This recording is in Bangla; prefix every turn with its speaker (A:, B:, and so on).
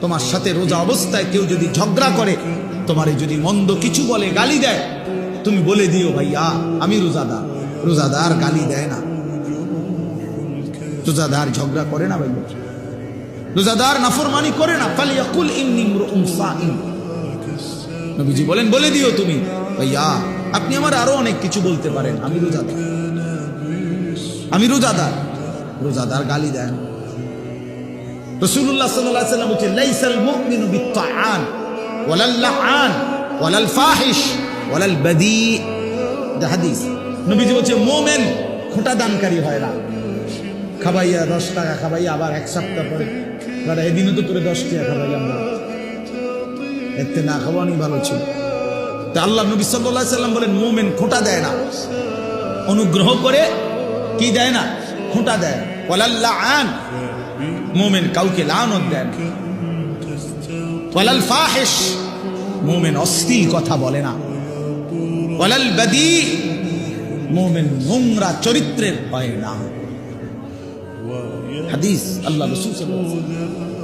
A: তোমার সাথে রোজা অবস্থায় কেউ যদি ঝগড়া করে, তোমারে যদি মন্দ কিছু বলে, গালি দেয়, তুমি বলে দিও ভাইয়া আমি রোজাদার। রোজাদার গালি দেয় না, রোজাদার ঝগড়া করে না ভাইয়া, রোজাদার নাফরমানি করে না। ফালিয়াকুল ইন্নী ইমরুউন সাইম, নবীজি বলেন বলে দিও তুমি ভাইয়া আপনি আমার আরো অনেক কিছু বলতে পারেন, আমি রোজাদার, আমি রোজাদার। রোজাদার গালি দেন। রাসূলুল্লাহ সাল্লাল্লাহু আলাইহি ওয়াসাল্লাম বলেন লাইসাল মুমিনু বিত্তাআন ওয়ালাল লাআন ওয়ালাল ফাহিশ ওয়ালাল বাদী। এটা হাদিস। নবীজি বলেন মুমিন খোঁটা দানকারী হয় না। খাবাইয়া 10 টাকা খাবাইয়া আবার এক সপ্তাহ পরে বড় এদিনও তো করে 10 টাকা খাবাইয়া, আমরা এতে না খাওয়ানি ভালো ছিল। তা আল্লাহ নবী সাল্লাল্লাহু আলাইহি ওয়াসাল্লাম বলেন মুমিন খোঁটা দেয় না, অনুগ্রহ করে কি দেয় না, খোঁটা দেয়। ওয়ালাল লাআন, মুমিন কাউকে লানত দেয় না। ওয়ালাল ফাহিশ, মুমিন অশ্লীল কথা বলে না। ওয়ালাল বাদী, মুমিন নোংরা চরিত্রের হয় না। হাদিস আল্লাহ রাসূল সাল্লাল্লাহু আলাইহি ওয়াসাল্লাম।